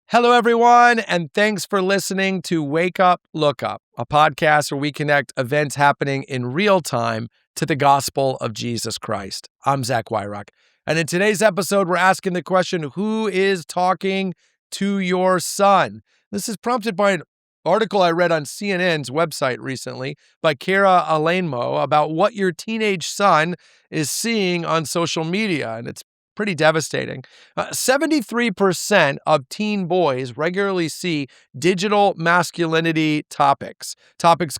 Hello, everyone, and thanks for listening to Wake Up, Look Up, a podcast where we connect events happening in real time to the gospel of Jesus Christ. I'm Zach Wyrock, and in today's episode, we're asking the question, who is talking to your son? This is prompted by an article I read on CNN's website recently by Kara Alainmo about what your teenage son is seeing on social media, and it's pretty devastating. 73% of teen boys regularly see digital masculinity topics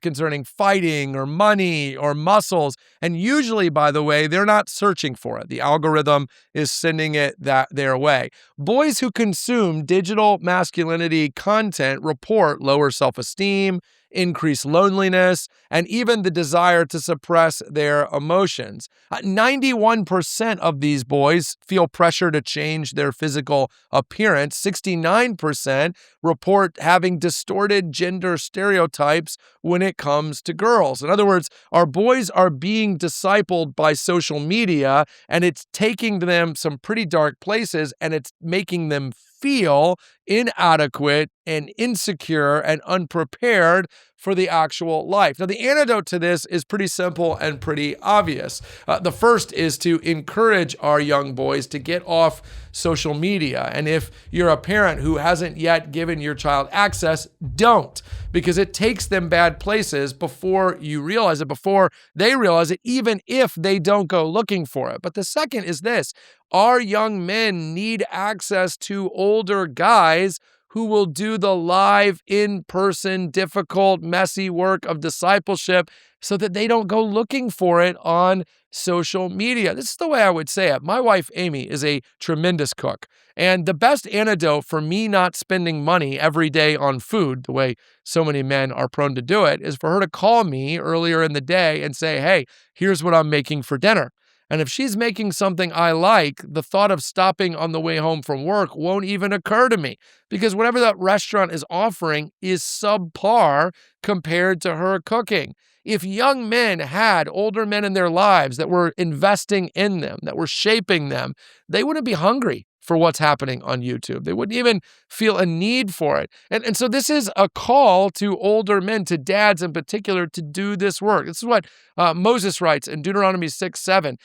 concerning fighting or money or muscles. And usually, by the way, they're not searching for it. The algorithm is sending it their way. Boys who consume digital masculinity content report lower self-esteem, increased loneliness, and even the desire to suppress their emotions. 91% of these boys feel pressure to change their physical appearance. 69% report having distorted gender stereotypes when it comes to girls. In other words, our boys are being discipled by social media, and it's taking them some pretty dark places, and it's making them feel inadequate and insecure and unprepared for the actual life. Now, the antidote to this is pretty simple and pretty obvious. The first is to encourage our young boys to get off social media. And if you're a parent who hasn't yet given your child access, don't, because it takes them bad places before you realize it, before they realize it, even if they don't go looking for it. But the second is this: our young men need access to older guys who will do the live, in-person, difficult, messy work of discipleship so that they don't go looking for it on social media. This is the way I would say it. My wife, Amy, is a tremendous cook. And the best antidote for me not spending money every day on food, the way so many men are prone to do it, is for her to call me earlier in the day and say, hey, here's what I'm making for dinner. And if she's making something I like, the thought of stopping on the way home from work won't even occur to me, because whatever that restaurant is offering is subpar compared to her cooking. If young men had older men in their lives that were investing in them, that were shaping them, they wouldn't be hungry for what's happening on YouTube. They wouldn't even feel a need for it. And so this is a call to older men, to dads in particular, to do this work. This is what Moses writes in Deuteronomy 6:7.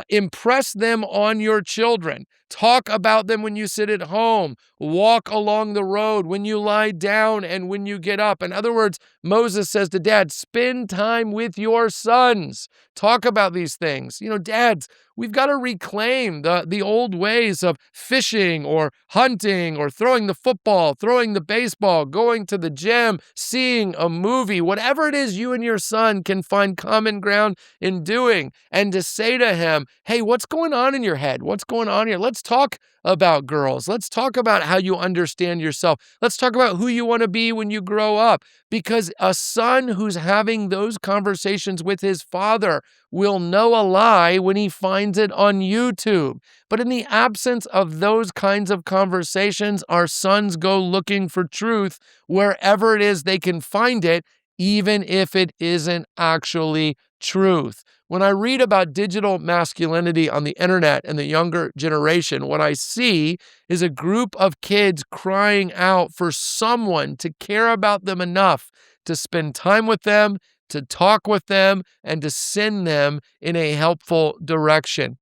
Impress them on your children. Talk about them when you sit at home. Walk along the road when you lie down and when you get up. In other words, Moses says to dad, spend time with your sons. Talk about these things. You know, dads, we've got to reclaim the old ways of fishing or hunting or throwing the football, throwing the baseball, going to the gym, seeing a movie, whatever it is you and your son can find common ground in doing, and to say to him, hey, what's going on in your head? What's going on here? Let's talk about girls. Let's talk about how you understand yourself. Let's talk about who you want to be when you grow up. Because a son who's having those conversations with his father will know a lie when he finds it on YouTube. But in the absence of those kinds of conversations, our sons go looking for truth wherever it is they can find it, even if it isn't actually truth. When I read about digital masculinity on the internet and the younger generation, what I see is a group of kids crying out for someone to care about them enough to spend time with them, to talk with them, and to send them in a helpful direction.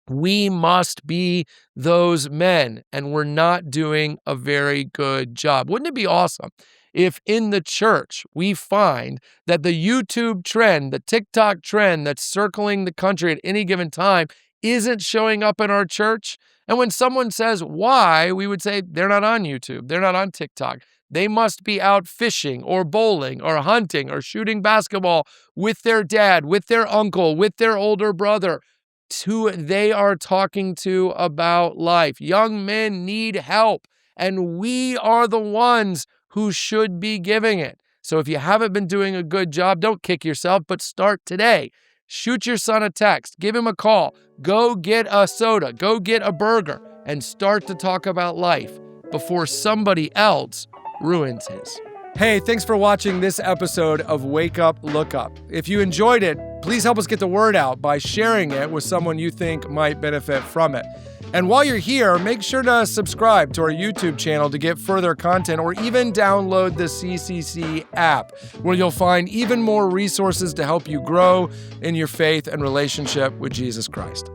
We must be those men, and we're not doing a very good job. Wouldn't it be awesome if in the church we find that the YouTube trend, the TikTok trend that's circling the country at any given time isn't showing up in our church? And when someone says why, we would say they're not on YouTube, they're not on TikTok. They must be out fishing or bowling or hunting or shooting basketball with their dad, with their uncle, with their older brother, who they are talking to about life. Young men need help, and we are the ones who should be giving it. So if you haven't been doing a good job, don't kick yourself, but start today. Shoot your son a text, give him a call, go get a soda, go get a burger, and start to talk about life before somebody else ruins his. Hey, thanks for watching this episode of Wake Up, Look Up. If you enjoyed it, please help us get the word out by sharing it with someone you think might benefit from it. And while you're here, make sure to subscribe to our YouTube channel to get further content, or even download the CCC app, where you'll find even more resources to help you grow in your faith and relationship with Jesus Christ.